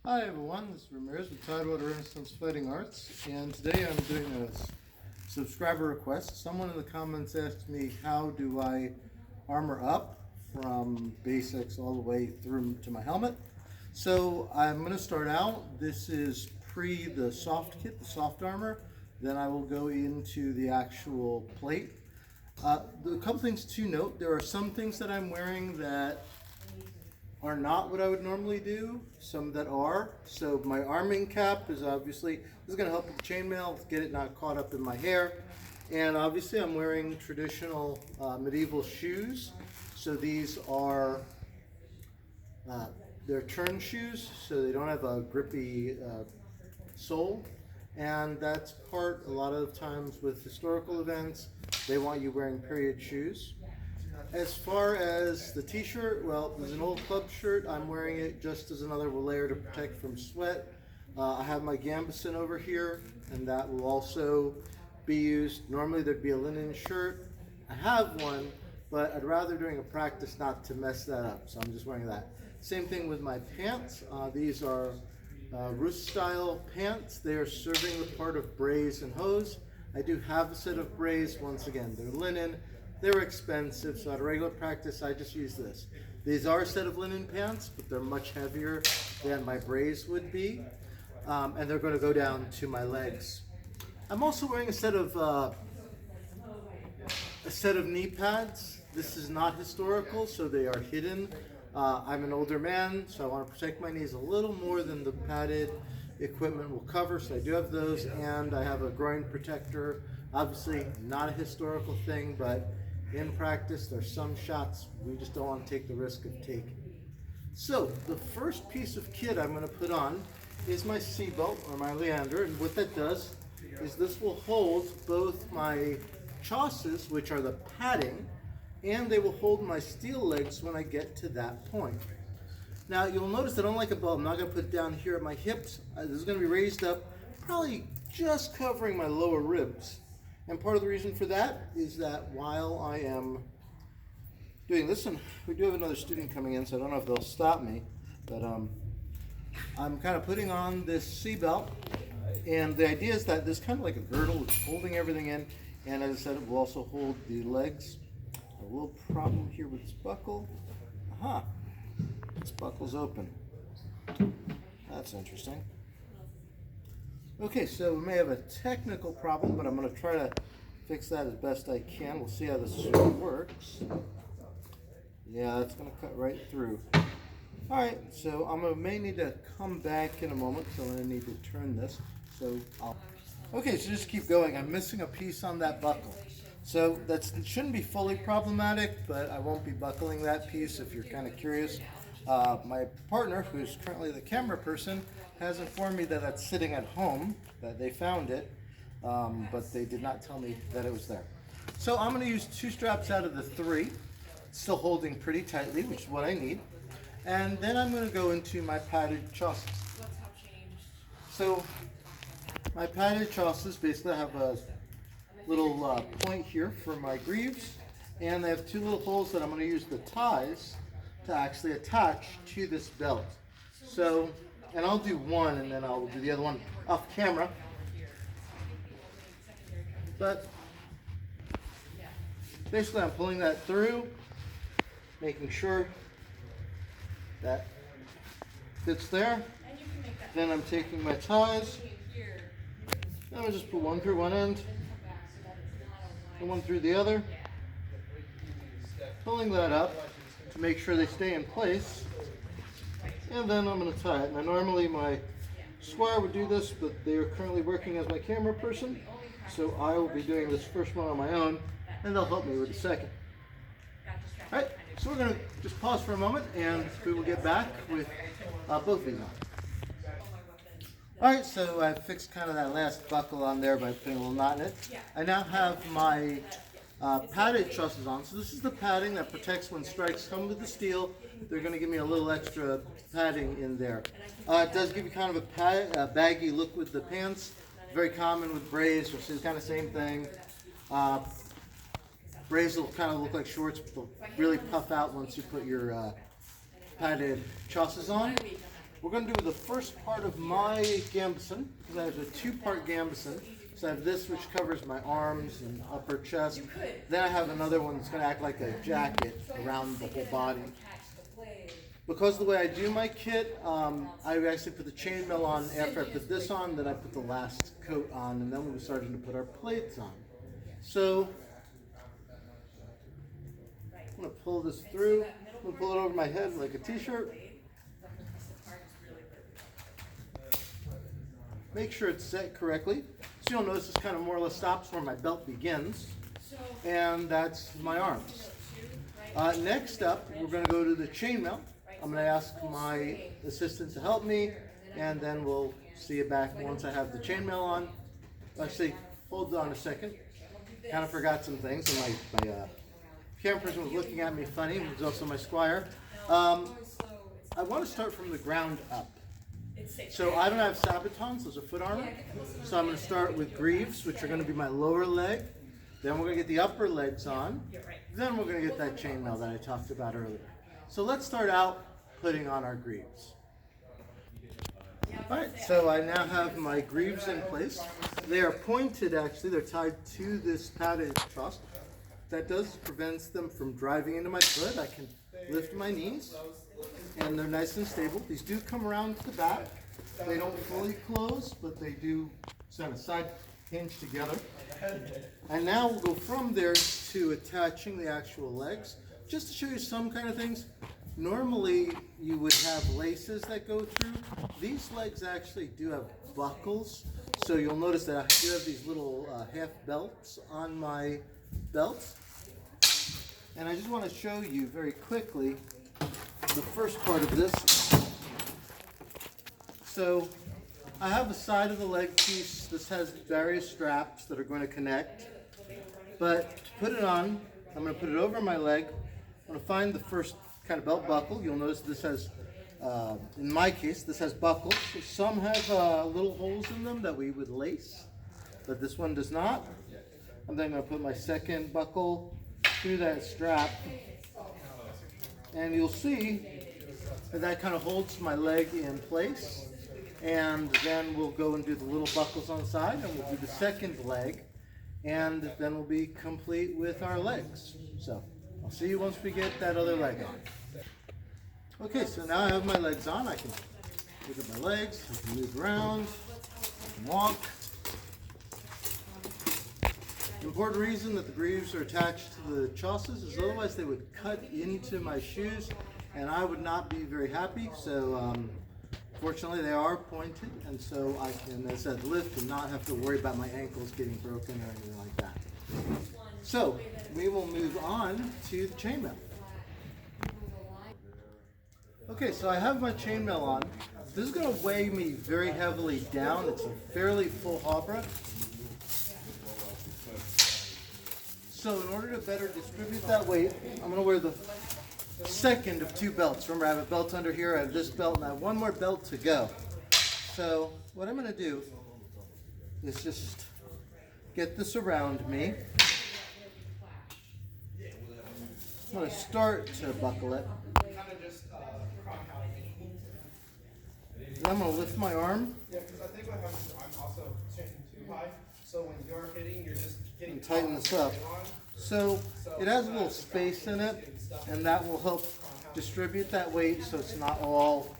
Hi everyone, this is Ramirez with Tidewater Renaissance Fighting Arts, and today I'm doing a subscriber request. Someone in the comments asked me how do I armor up from basics all the way through to my helmet. So I'm going to start out. This is pre the soft kit, the soft armor. Then I will go into the actual plate. A couple things to note. There are some things that I'm wearing that are not what I would normally do, some that are. So my arming cap is obviously, this is going to help with the chainmail, get it not caught up in my hair. And obviously I'm wearing traditional medieval shoes. So these are, they're turn shoes, so they don't have a grippy sole. And that's part, a lot of times with historical events, they want you wearing period shoes. As far as the t-shirt, well, there's an old club shirt. I'm wearing it just as another layer to protect from sweat. I have my gambeson over here, and that will also be used. Normally there'd be a linen shirt. I have one, but I'd rather during a practice not to mess that up, so I'm just wearing that. Same thing with my pants. These are Rus style pants. They are serving the part of braise and hose. I do have a set of braise. Once again, they're linen. They're expensive, so at a regular practice, I just use this. These are a set of linen pants, but they're much heavier than my braise would be, and they're going to go down to my legs. I'm also wearing a set of knee pads. This is not historical, so they are hidden. I'm an older man, so I want to protect my knees a little more than the padded equipment will cover, so I do have those, and I have a groin protector. Obviously, not a historical thing, but in practice, there's some shots we just don't want to take the risk of taking. So, the first piece of kit I'm going to put on is my seatbelt, or my Leander, and what that does is this will hold both my chausses, which are the padding, and they will hold my steel legs when I get to that point. Now, you'll notice that unlike a belt, I'm not going to put it down here at my hips. This is going to be raised up, probably just covering my lower ribs. And part of the reason for that is that while I am doing this, and we do have another student coming in, so I don't know if they'll stop me, but I'm kind of putting on this seatbelt, and the idea is that this kind of like a girdle, it's holding everything in, and as I said, it will also hold the legs. A little problem here with this buckle. Aha, this buckle's open. That's interesting. Okay, so we may have a technical problem, but I'm going to try to fix that as best I can. We'll see how this works. Yeah, it's going to cut right through. All right, so I may need to come back in a moment, so I'm going to need to turn this. Okay, so just keep going. I'm missing a piece on that buckle. So that shouldn't be fully problematic, but I won't be buckling that piece if you're kind of curious. My partner, who's currently the camera person, has informed me that that's sitting at home, that they found it, but they did not tell me that it was there. So I'm going to use 2 straps out of the 3, still holding pretty tightly, which is what I need. And then I'm going to go into my padded chausses. So my padded chausses basically have a little point here for my greaves, and they have 2 little holes that I'm going to use the ties to actually attach to this belt. So, and I'll do one and then I'll do the other one off camera. But basically I'm pulling that through, making sure that fits there. Then I'm taking my ties, and I'll just put one through one end and one through the other, pulling that up to make sure they stay in place, and then I'm going to tie it. Now normally my squire would do this, but they are currently working as my camera person, so I will be doing this first one on my own, and they'll help me with the second. Alright, so we're going to just pause for a moment, and we will get back with both of these on. Alright, so I fixed kind of that last buckle on there by putting a little knot in it. I now have my padded trusses on. So this is the padding that protects when strikes come with the steel. They're going to give me a little extra padding in there. It does give you kind of a baggy look with the pants. Very common with braise, which is kind of the same thing. Braise will kind of look like shorts, but they'll really puff out once you put your padded chausses on. we're going to do the first part of my gambeson, because I have a two-part gambeson. So I have this which covers my arms and upper chest. Then I have another one that's going to act like a jacket around the whole body. Because the way I do my kit, I actually put the chainmail on after I put this on, then I put the last coat on, and then we were starting to put our plates on. So I'm going to pull this through. I'm going to pull it over my head like a t-shirt. Make sure it's set correctly. So you'll notice this kind of more or less stops where my belt begins. And that's my arms. Next up, we're going to go to the chainmail. I'm going to ask my assistant to help me, and then we'll see you back once I have the chainmail on. Actually, hold on a second. Kind of forgot some things, and my camera person was looking at me funny. He was also my squire. I want to start from the ground up. So I don't have sabatons, those are foot armor. So I'm going to start with greaves, which are going to be my lower leg. Then we're going to get the upper legs on. Then we're going to get that chainmail that I talked about earlier. So let's start out putting on our greaves. Alright, so I now have my greaves in place. They are pointed actually, they're tied to this padded truss. That prevents them from driving into my foot. I can lift my knees and they're nice and stable. These do come around to the back. They don't fully close, but they do kind of side hinge together. And now we'll go from there to attaching the actual legs. Just to show you some kind of things, normally you would have laces that go through. These legs actually do have buckles. So you'll notice that I do have these little half belts on my belts. And I just want to show you very quickly the first part of this. So I have the side of the leg piece. This has various straps that are going to connect. But to put it on, I'm going to put it over my leg. I'm going to find the first kind of belt buckle. You'll notice this has, in my case, this has buckles. Some have little holes in them that we would lace, but this one does not. I'm then going to put my second buckle through that strap. And you'll see that that kind of holds my leg in place. And then we'll go and do the little buckles on the side, and we'll do the second leg. And then we'll be complete with our legs. So I'll see you once we get that other leg on. Okay, so now I have my legs on. I can look at my legs, I can move around, I can walk. The important reason that the greaves are attached to the chausses is otherwise they would cut into my shoes and I would not be very happy. So fortunately they are pointed, and so I can, as I said, lift and not have to worry about my ankles getting broken or anything like that. So we will move on to the chainmail. Okay, so I have my chainmail on. This is going to weigh me very heavily down. It's a fairly full hopper. So in order to better distribute that weight, I'm going to wear the second of two belts. Remember, I have a belt under here, I have this belt, and I have one more belt to go. So what I'm going to do is just get this around me. I'm going to start to buckle it. And I'm going to lift my arm. Yeah, because I think what happens is I'm also shifting too high. So when you're hitting, you're just getting and tighten this up. So it has a little space in it, and that will help distribute that weight so it's not all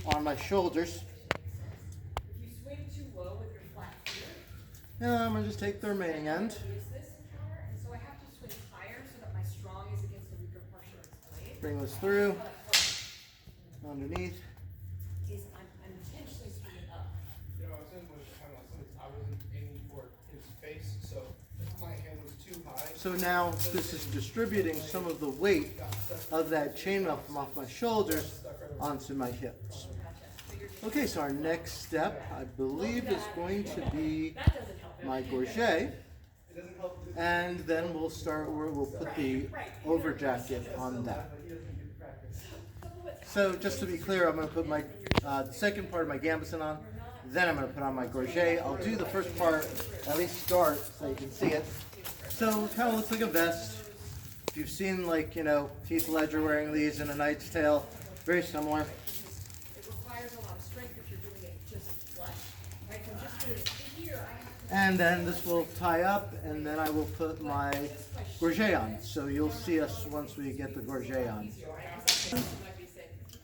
on my shoulders. If you swing too low with your flat foot, And I'm going to just take the remaining end. use this encounter, and so I have to swing higher so that my strong is against the weaker portion of its blade. Bring this through, underneath. Is I'm intentionally swinging up. You know, I was in with kind of I wasn't aiming for his face, so my hand was too high. So now this is distributing some of the weight of that chainmail from off my shoulders onto my hips. Okay, so our next step, I believe, is going to be my gorget, and then we'll put the over jacket on that. So just to be clear, I'm going to put my second part of my gambeson on, then I'm going to put on my gorget. I'll do the first part, at least start, so you can see it. So it kind of looks like a vest. If you've seen, like, you know, Heath Ledger wearing these in A Knight's Tale, very similar. requires a lot of strength if you're doing it just flush, right? So I'm just doing it here, I have to. And then this will tie up, and then I will put my gorget on. So you'll see us once we get the gorget on.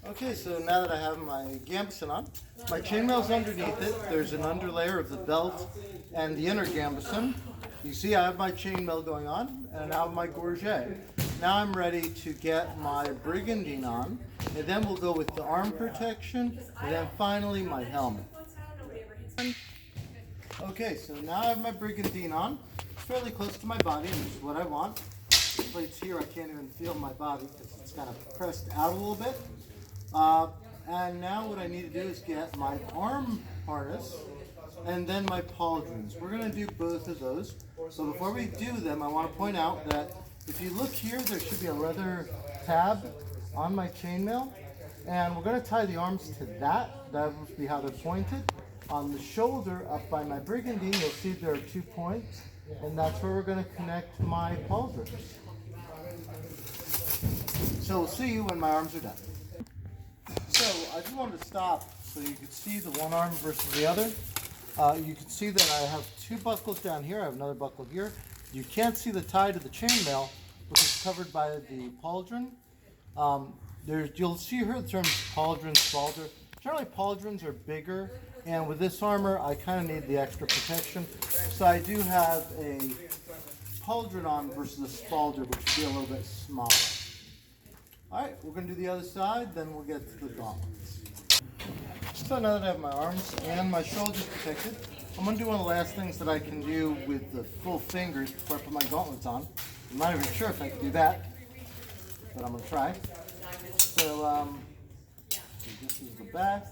Okay, so now that I have my gambeson on, my chainmail's underneath it. There's an underlayer of the belt and the inner gambeson. You see I have my chainmail going on, and I have my gorget. Now I'm ready to get my brigandine on, and then we'll go with the arm protection, and then finally my helmet. Okay, so now I have my brigandine on. It's fairly close to my body, which is what I want. The plates here, I can't even feel my body because it's kind of pressed out a little bit. And now what I need to do is get my arm harness and then my pauldrons. We're going to do both of those. So before we do them, I want to point out that if you look here, there should be a leather tab on my chainmail. And we're going to tie the arms to that. That will be how they're pointed. On the shoulder, up by my brigandine, you'll see there are 2 points. And that's where we're going to connect my pauldrons. So we'll see you when my arms are done. So I just wanted to stop so you could see the one arm versus the other. You can see that I have 2 buckles down here. I have another buckle here. You can't see the tie to the chainmail, which is covered by the pauldron. You'll see here the terms pauldron, spalder. Generally, pauldrons are bigger, and with this armor, I kind of need the extra protection. So I do have a pauldron on versus a spalder, which would be a little bit smaller. All right, we're going to do the other side, then we'll get to the gauntlets. So now that I have my arms and my shoulders protected, I'm going to do one of the last things that I can do with the full fingers before I put my gauntlets on. I'm not even sure if I can do that, but I'm going to try. So this is the back,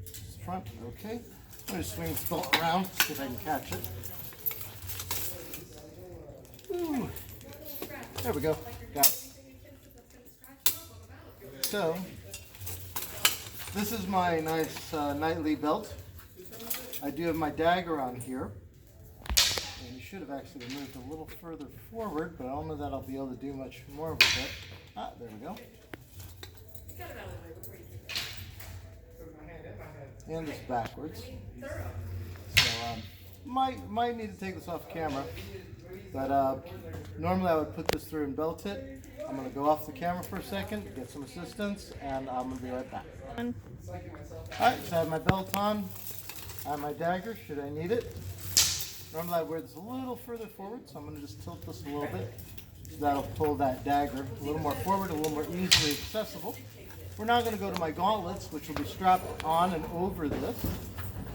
this is the front, okay. I'm going to swing this belt around, see if I can catch it. Ooh. There we go, got it. So, this is my nice nightly belt. I do have my dagger on here. And you should have actually moved a little further forward, but I don't know that I'll be able to do much more with it. Ah, there we go. And it's backwards. So, might need to take this off camera. But normally I would put this through and belt it. I'm going to go off the camera for a second, get some assistance, and I'm going to be right back. Alright, so I have my belt on. I have my dagger, should I need it. Normally I wear this a little further forward, so I'm going to just tilt this a little bit. So that'll pull that dagger a little more forward, a little more easily accessible. We're now going to go to my gauntlets, which will be strapped on and over this.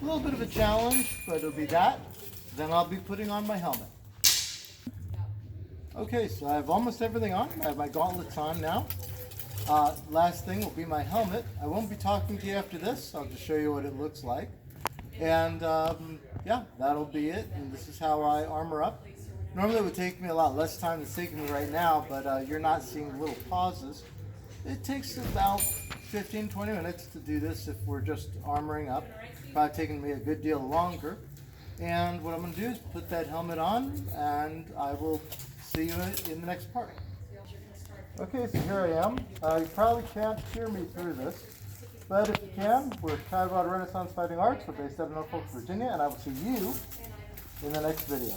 A little bit of a challenge, but it'll be that. Then I'll be putting on my helmet. Okay, so I have almost everything on. I have my gauntlets on now. Last thing will be my helmet. I won't be talking to you after this. I'll just show you what it looks like. And yeah, that'll be it. And this is how I armor up. Normally it would take me a lot less time than it's taking me right now, but you're not seeing little pauses. It takes about 15-20 minutes to do this if we're just armoring up. Probably taking me a good deal longer. And what I'm going to do is put that helmet on, and I will see you in the next part. Okay, so here I am. You probably can't hear me through this, but if you can, we're Catawba Renaissance Fighting Arts. We're based out of Norfolk, Virginia, and I will see you in the next video.